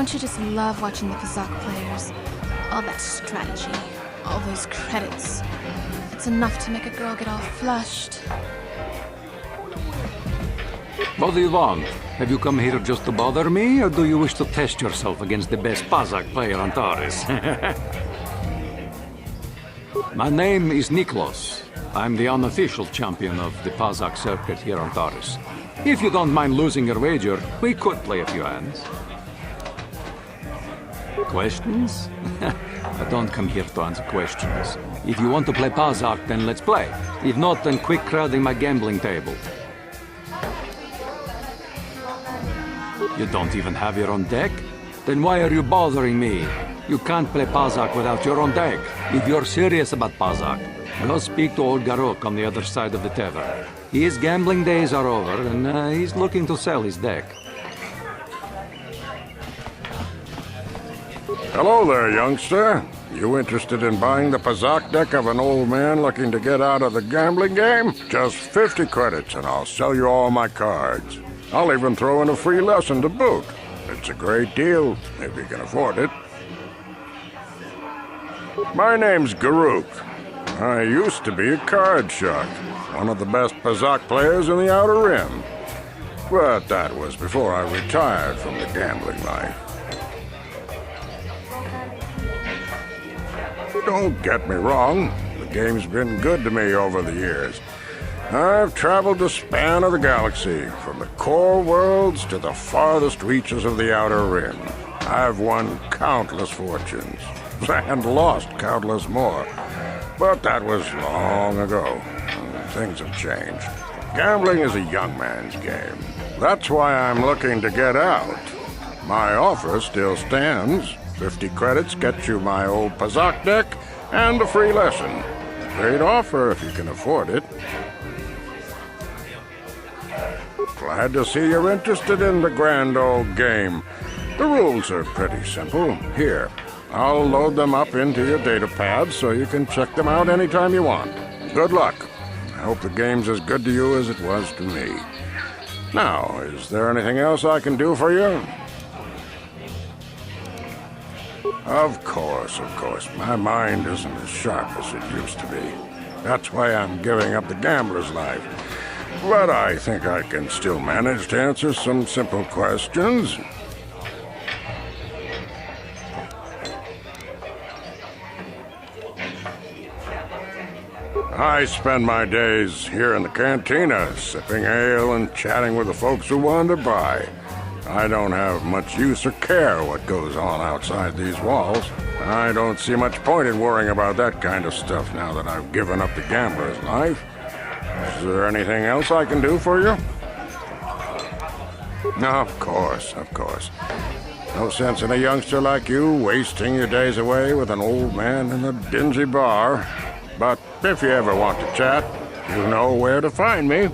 Don't you just love watching the Pazaak players? All that strategy, all those credits. It's enough to make a girl get all flushed. What do you want? Have you come here just to bother me, or do you wish to test yourself against the best Pazaak player on Taris? My name is Niklos. I'm the unofficial champion of the Pazaak circuit here on Taris. If you don't mind losing your wager, we could play a few hands. Questions? I don't come here to answer questions. If you want to play Pazaak, then let's play. If not, then quit crowding my gambling table. You don't even have your own deck? Then why are you bothering me? You can't play Pazaak without your own deck. If you're serious about Pazaak, go speak to old Garok on the other side of the tavern. His gambling days are over, and he's looking to sell his deck. Hello there, youngster. You interested in buying the Pazaak deck of an old man looking to get out of the gambling game? Just 50 credits and I'll sell you all my cards. I'll even throw in a free lesson to boot. It's a great deal, if you can afford it. My name's Garuk. I used to be a card shark, one of the best Pazaak players in the Outer Rim. But that was before I retired from the gambling life. Don't get me wrong, the game's been good to me over the years. I've traveled the span of the galaxy, from the core worlds to the farthest reaches of the Outer Rim. I've won countless fortunes, and lost countless more. But that was long ago. Things have changed. Gambling is a young man's game. That's why I'm looking to get out. My offer still stands. 50 credits gets you my old Pazaak deck and a free lesson. Great offer if you can afford it. Glad to see you're interested in the grand old game. The rules are pretty simple. Here, I'll load them up into your data pad so you can check them out anytime you want. Good luck. I hope the game's as good to you as it was to me. Now, is there anything else I can do for you? Of course. My mind isn't as sharp as it used to be. That's why I'm giving up the gambler's life. But I think I can still manage to answer some simple questions. I spend my days here in the cantina, sipping ale and chatting with the folks who wander by. I don't have much use or care what goes on outside these walls. I don't see much point in worrying about that kind of stuff now that I've given up the gambler's life. Is there anything else I can do for you? Of course. No sense in a youngster like you wasting your days away with an old man in a dingy bar. But if you ever want to chat, you know where to find me.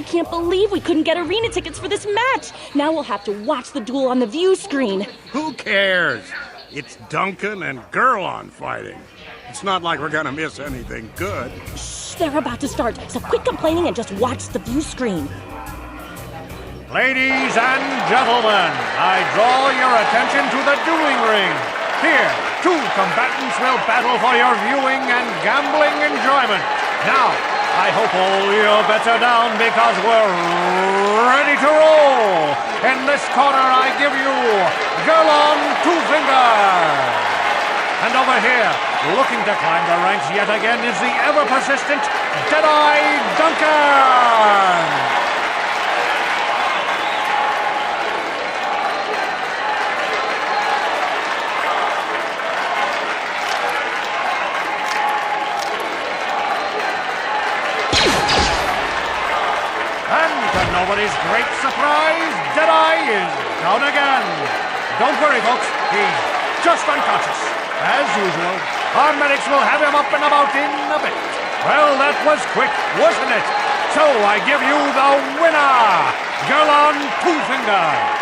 can't believe we couldn't get arena tickets for this match. Now we'll have to watch the duel on the view screen. Who cares? It's Duncan and Gerlon fighting. It's not like we're gonna miss anything good. Shh, they're about to start, so quit complaining and just watch the view screen. Ladies and gentlemen, I draw your attention to the dueling ring. Here, two combatants will battle for your viewing and gambling enjoyment. Now, I hope all your bets are down because we're ready to roll. In this corner, I give you Gerlon Two Fingers. And over here, looking to climb the ranks yet again, is the ever-persistent Deadeye Duncan. Nobody's great surprise, Deadeye is down again. Don't worry, folks. He's just unconscious. As usual, our medics will have him up and about in a bit. Well, that was quick, wasn't it? So I give you the winner, Gerlon Two Fingers.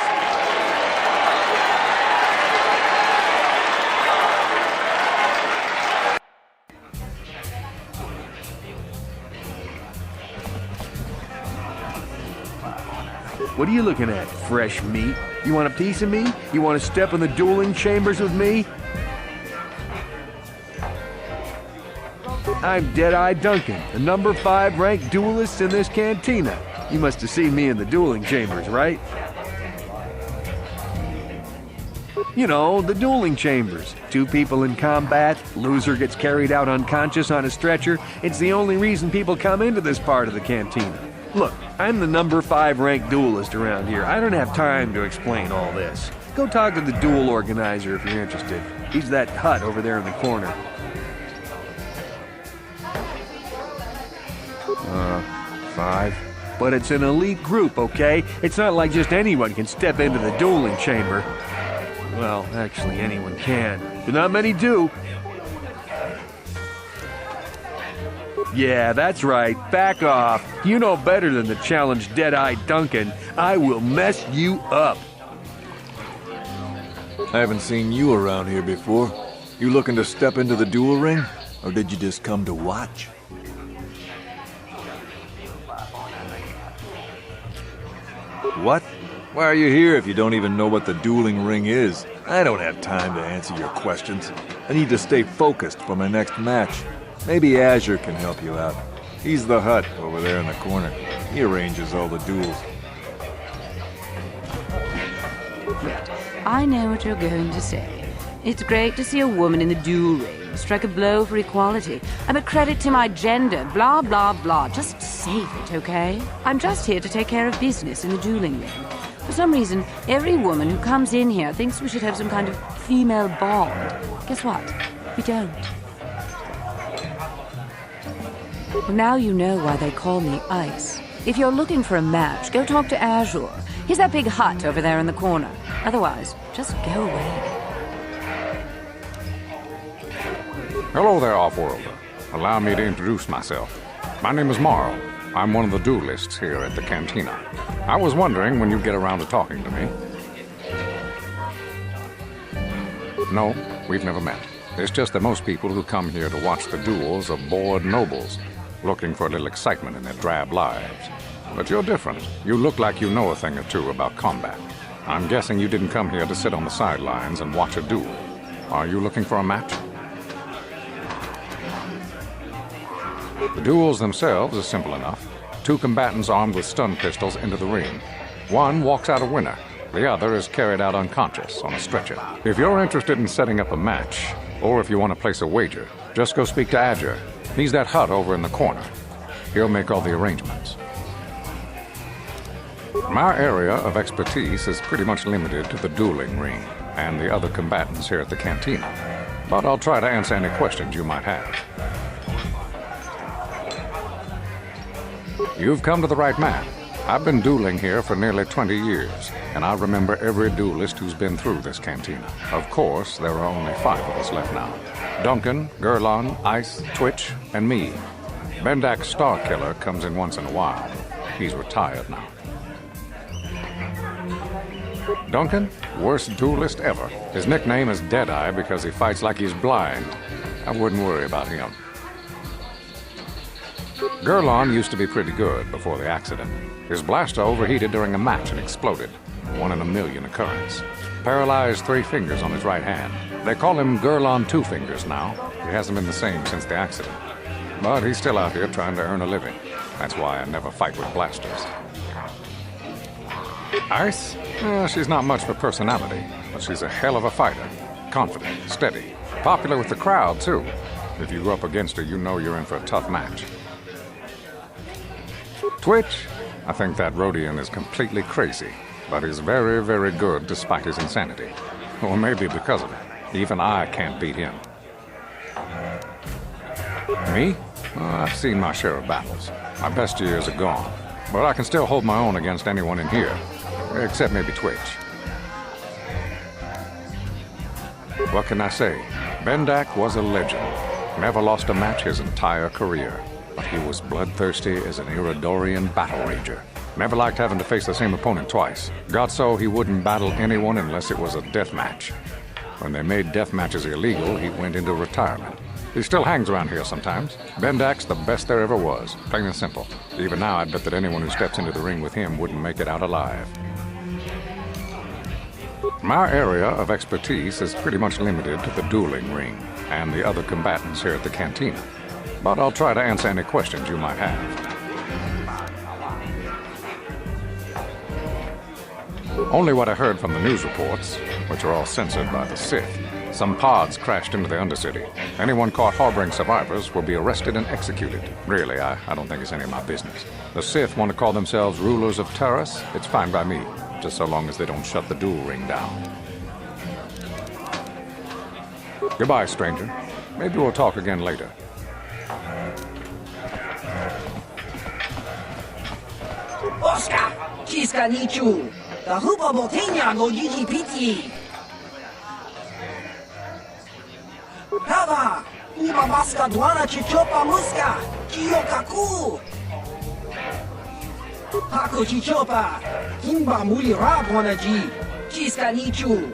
What are you looking at, fresh meat? You want a piece of me? You want to step in the dueling chambers with me? I'm Deadeye Duncan, the number 5 ranked duelist in this cantina. You must have seen me in the dueling chambers, right? You know, the dueling chambers. 2 people in combat, loser gets carried out unconscious on a stretcher. It's the only reason people come into this part of the cantina. Look, I'm the number 5 ranked duelist around here. I don't have time to explain all this. Go talk to the duel organizer if you're interested. He's that hut over there in the corner. 5. But it's an elite group, okay? It's not like just anyone can step into the dueling chamber. Well, actually, anyone can, but not many do. Yeah, that's right. Back off. You know better than to challenge Deadeye Duncan. I will mess you up. I haven't seen you around here before. You looking to step into the duel ring? Or did you just come to watch? What? Why are you here if you don't even know what the dueling ring is? I don't have time to answer your questions. I need to stay focused for my next match. Maybe Azure can help you out. He's the hut over there in the corner. He arranges all the duels. Right. I know what you're going to say. It's great to see a woman in the duel ring strike a blow for equality. I'm a credit to my gender, blah, blah, blah. Just save it, okay? I'm just here to take care of business in the dueling ring. For some reason, every woman who comes in here thinks we should have some kind of female bond. Guess what? We don't. Well, now you know why they call me Ice. If you're looking for a match, go talk to Azure. He's that big hut over there in the corner. Otherwise, just go away. Hello there, Off-Worlder. Allow me to introduce myself. My name is Marl. I'm one of the duelists here at the cantina. I was wondering when you'd get around to talking to me. No, we've never met. It's just that most people who come here to watch the duels are bored nobles, looking for a little excitement in their drab lives. But you're different. You look like you know a thing or two about combat. I'm guessing you didn't come here to sit on the sidelines and watch a duel. Are you looking for a match? The duels themselves are simple enough. 2 combatants armed with stun pistols into the ring. One walks out a winner. The other is carried out unconscious on a stretcher. If you're interested in setting up a match, or if you want to place a wager, just go speak to Azure. He's that hut over in the corner. He'll make all the arrangements. My area of expertise is pretty much limited to the dueling ring and the other combatants here at the cantina. But I'll try to answer any questions you might have. You've come to the right man. I've been dueling here for nearly 20 years, and I remember every duelist who's been through this cantina. Of course, there are only 5 of us left now. Duncan, Gerlon, Ice, Twitch, and me. Bendak's Starkiller comes in once in a while. He's retired now. Duncan, worst duelist ever. His nickname is Deadeye because he fights like he's blind. I wouldn't worry about him. Gerlon used to be pretty good before the accident. His blaster overheated during a match and exploded. 1 in a million occurrence. Paralyzed 3 fingers on his right hand. They call him Gerlon Two Fingers now. He hasn't been the same since the accident. But he's still out here trying to earn a living. That's why I never fight with blasters. Ice? She's not much for personality, but she's a hell of a fighter. Confident, steady, popular with the crowd, too. If you go up against her, you know you're in for a tough match. Twitch? I think that Rhodian is completely crazy, but he's very, very good despite his insanity. Or maybe because of it. Even I can't beat him. Me? I've seen my share of battles. My best years are gone, but I can still hold my own against anyone in here. Except maybe Twitch. What can I say? Bendak was a legend. Never lost a match his entire career. But he was bloodthirsty as an Iridorian battle rager. Never liked having to face the same opponent twice. Got so he wouldn't battle anyone unless it was a death match. When they made death matches illegal, he went into retirement. He still hangs around here sometimes. Bendak's the best there ever was, plain and simple. Even now, I'd bet that anyone who steps into the ring with him wouldn't make it out alive. My area of expertise is pretty much limited to the dueling ring and the other combatants here at the cantina. But I'll try to answer any questions you might have. Only what I heard from the news reports, which are all censored by the Sith. Some pods crashed into the Undercity. Anyone caught harboring survivors will be arrested and executed. Really, I don't think it's any of my business. The Sith want to call themselves rulers of Taris. It's fine by me, just so long as they don't shut the duel ring down. Goodbye, stranger. Maybe we'll talk again later. Oscar, Kiska Nichu, the Huba Botania no Yiki Piti. Hava, Uba Maska Dwana Chichopa Muska, Kiyokaku. Haku Chichopa, Kimba Muli Rabwanaji, Kiska Nichu.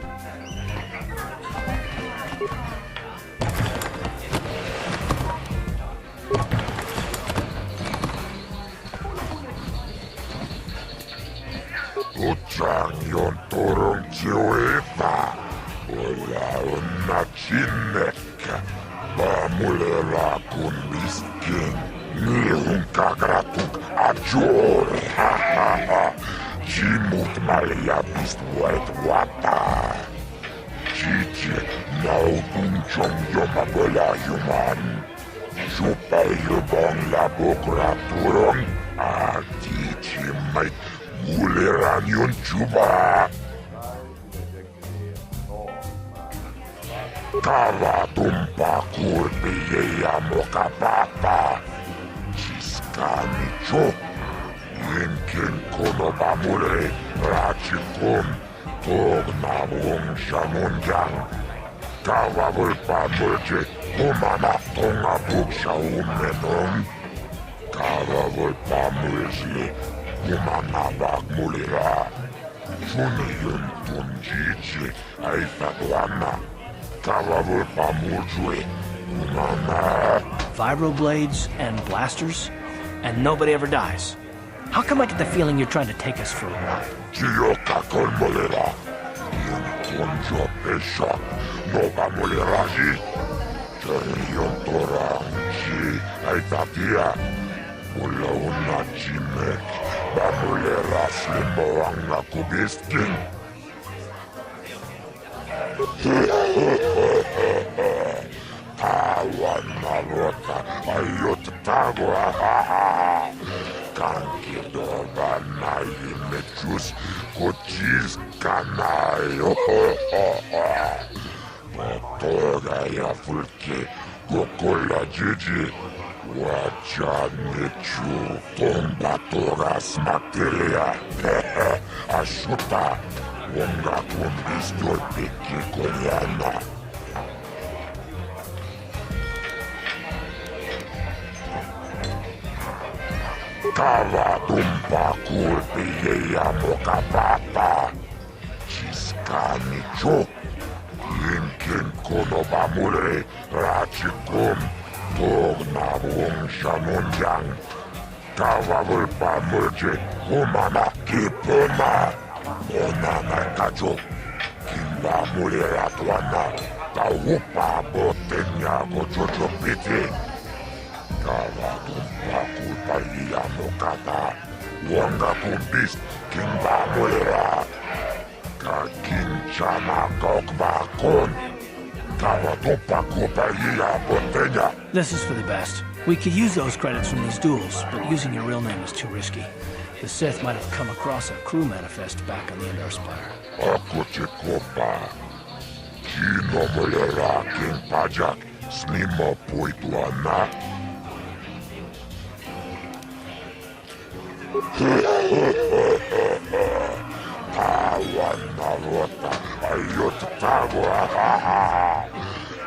Uchangyon turun chiwita, wala una chinek, bamulera kun miskin, nihun kagratuk ajur, chimut malia bistwet wata, chichi naudun chong yomagola human, chupa yubong la bokra turun, atichi mait, Muleran yun chuba. Kava tumpa kurbi yeya mokapapa. Chiskani chok. Yinkin kono bamule. Rachikum. Tog nabung shamunjang. Kava vulpa mulje. Humana tonga buksha umenum. Kava vulpa mulje. Umanabak mulira, Juniyun tunjichi, Aifadwana, Kavavul pamujwe, Umana. Vibroblades and blasters, and nobody ever dies. How come I get the feeling you're trying to take us for a ride? Chiyoka kol mulira, Yun kunjo pesha, Noba muliraji, Juniyun toranji, Aifadia, Ulauna chimek. Bamulera slimo ang nakubiskin. Tawan na rota ayot tago. Kankidoba na imechus kuchis kanayo. Motoga ya fulke gokola jiji. Wajanichu tombatoras materia ashuta wonga kumbistor peki koreana. Kava tumpa kulpi ya mokapapa. Chiskani chok. Yinkin kono bamure rachikum. Togna wong shamunjang. Kava vulpa murje humana kipuma. Onana kacho. Kimba mure ratwana. Taupa botenya gochocho piti. Kava tumpa kulpa iya mokata. Wonga kumbis kimba mulera. Ka kinchama kokba kon. Kava tumpa kulpa iya botenya. This is for the best. We could use those credits from these duels, but using your real name is too risky. The Sith might have come across a crew manifest back on the Endar Spire. Ako chikopa. Kino mulera king Pazaak. Snima puituana. Tawan narota ayot tago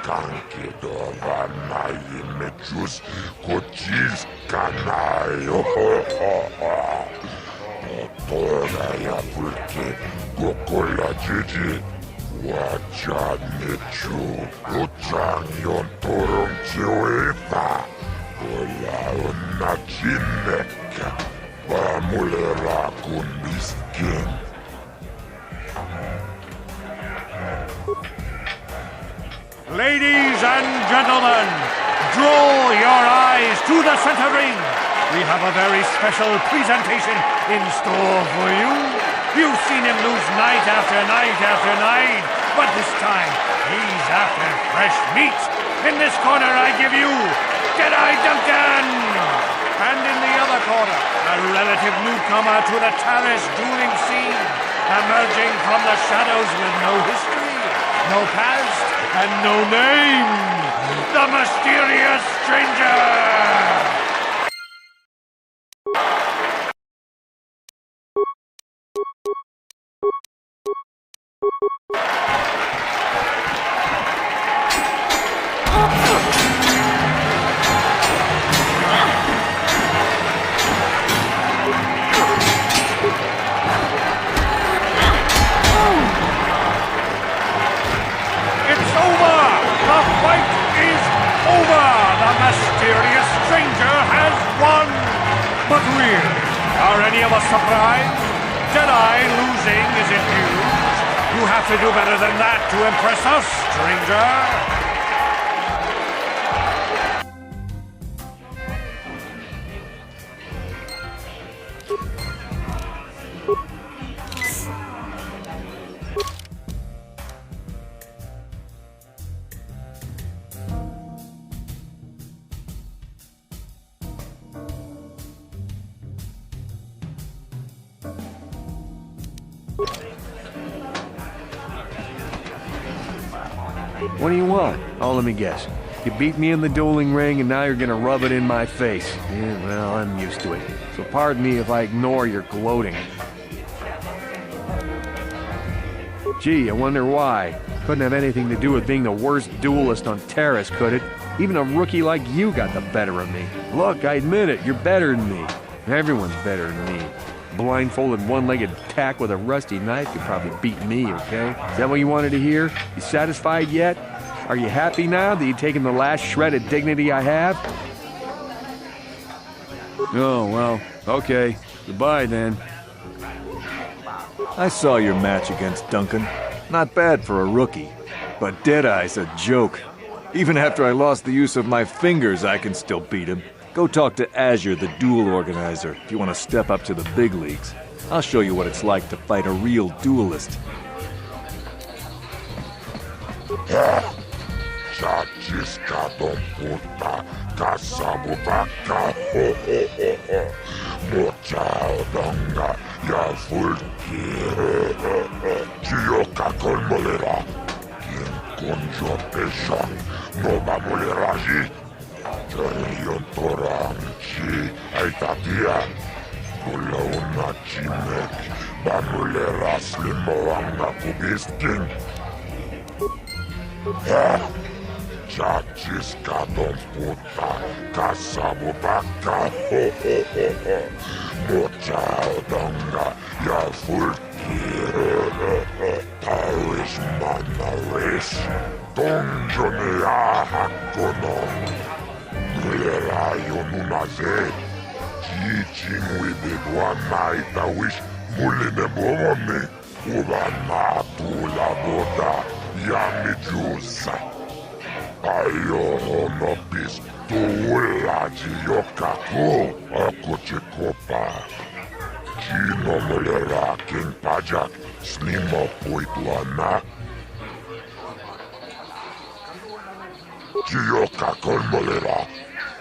kanki dovan na imechus kochis kanayo toda ya pulke gokola jiji wacha nechu uchang yon torong chiwepa kola unachineka Bamulera kun miskin. Ladies and gentlemen, draw your eyes to the center ring. We have a very special presentation in store for you. You've seen him lose night after night after night, but this time he's after fresh meat. In this corner I give you Jedi Duncan! And in the other corner, a relative newcomer to the Taris Dueling scene, emerging from the shadows with no history, no past, and no name, the mysterious stranger! Mysterious stranger has won! But really, are any of us surprised? Jedi losing isn't huge. You have to do better than that to impress us, stranger! What do you want? Oh, let me guess. You beat me in the dueling ring and now you're gonna rub it in my face. Yeah, well, I'm used to it. So pardon me if I ignore your gloating. Gee, I wonder why. Couldn't have anything to do with being the worst duelist on Taris, could it? Even a rookie like you got the better of me. Look, I admit it, you're better than me. Everyone's better than me. Blindfolded, one-legged tack with a rusty knife could probably beat me, okay? Is that what you wanted to hear? You satisfied yet? Are you happy now that you've taken the last shred of dignity I have? Oh, well, okay. Goodbye, then. I saw your match against Duncan. Not bad for a rookie. But Deadeye's a joke. Even after I lost the use of my fingers, I can still beat him. Go talk to Azure, the duel organizer, if you want to step up to the big leagues. I'll show you what it's like to fight a real duelist. Chachiska don puta, kasabubaka, mocha donga, ya fulki, chioka kolmolera, quien conjo pesha, no va moleraji. Yon torang chi aitatia kula una chimek bamulera slimoanga kubiskin Chachiska don puta, kasabu baka, ho ho ho ho. Mochao donga, ya fulki, Taris manaris. Donjone ya hakonon. Mulera yonunaze. Chichin wibidwa naita wish muline bomone. Ubana tula boda, yamijusa. Ayo no pis tuula jiyokako akuchikopa. Chino mulera king Pazaak slimo puituana. Jiyokako mulera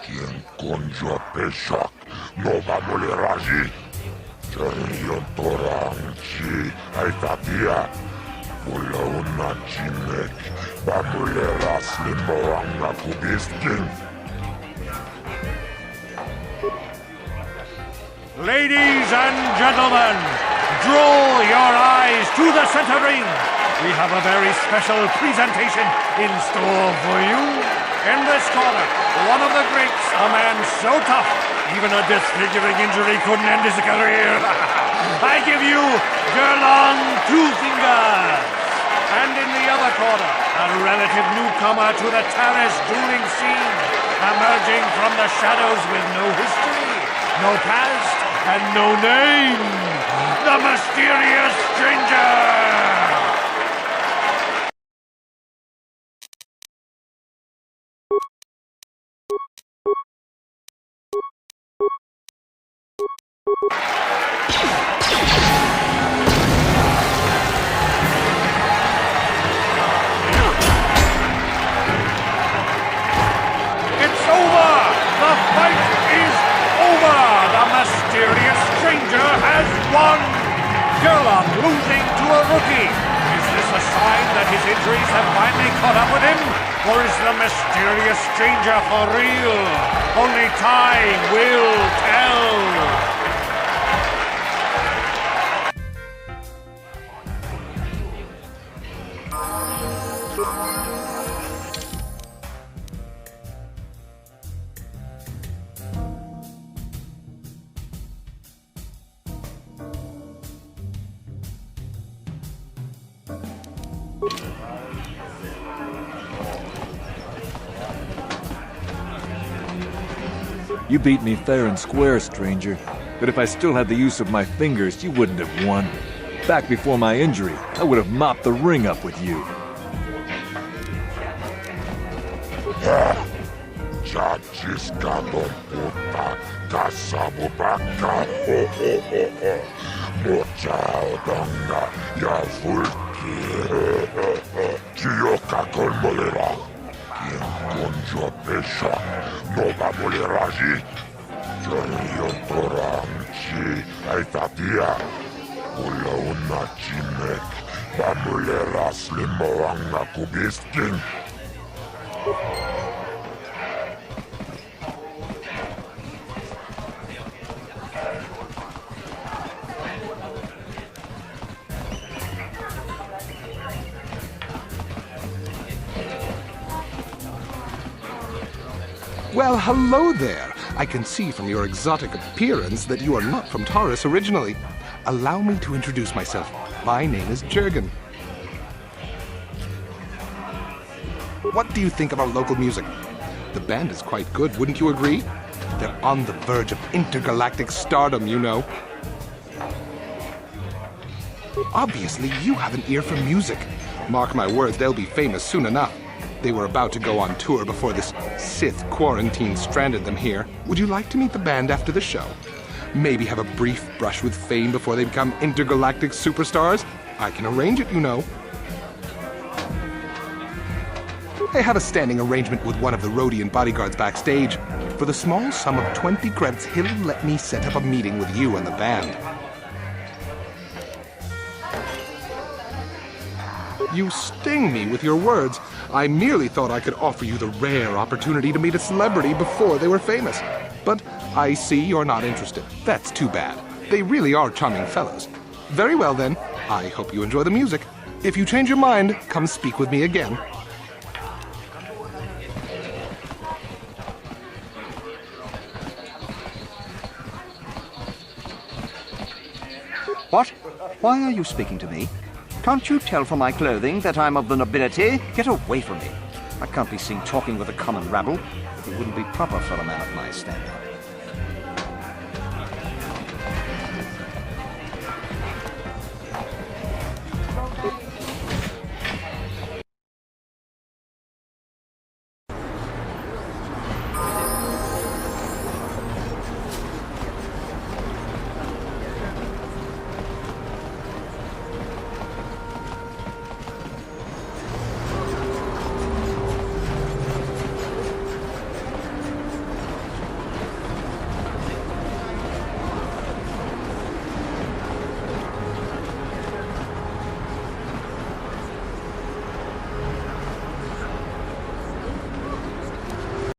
king konjo peshak nova muleraji. Gerlon toranchi aitatia. Pula una chinek. Bamulera slimoanga kubiskin. Ladies and gentlemen, draw your eyes to the center ring. We have a very special presentation in store for you. In this corner, one of the greats, a man so tough, even a disfiguring injury couldn't end his career. I give you Gerlon Two Fingers. And in the other corner, a relative newcomer to the Taris Dueling scene, emerging from the shadows with no history, no past, and no name, the mysterious stranger! Gerlon losing to a rookie. Is this a sign that his injuries have finally caught up with him? Or is the mysterious stranger for real? Only time will tell. You beat me fair and square, stranger. But if I still had the use of my fingers, you wouldn't have won. Back before my injury, I would have mopped the ring up with you. Chachiska don puta, kasabu baka, ho ho ho ho. Mochao donga, ya fulki, chiyoka con molera. Konjo pesha, nova muleraji. Gerlon toranchi aitatia. Pula una chinek, bamulera slimoanga kubiskin. Well, hello there. I can see from your exotic appearance that you are not from Taris originally. Allow me to introduce myself. My name is Gerlon. What do you think of our local music? The band is quite good, wouldn't you agree? They're on the verge of intergalactic stardom, you know. Obviously, you have an ear for music. Mark my words, they'll be famous soon enough. They were about to go on tour before this Sith quarantine stranded them here. Would you like to meet the band after the show? Maybe have a brief brush with fame before they become intergalactic superstars? I can arrange it, you know. I have a standing arrangement with one of the Rhodian bodyguards backstage. For the small sum of 20 credits, he'll let me set up a meeting with you and the band. You sting me with your words. I merely thought I could offer you the rare opportunity to meet a celebrity before they were famous. But I see you're not interested. That's too bad. They really are charming fellows. Very well then. I hope you enjoy the music. If you change your mind, come speak with me again. What? Why are you speaking to me? Can't you tell from my clothing that I'm of the nobility? Get away from me. I can't be seen talking with the common rabble. It wouldn't be proper for a man of my standing.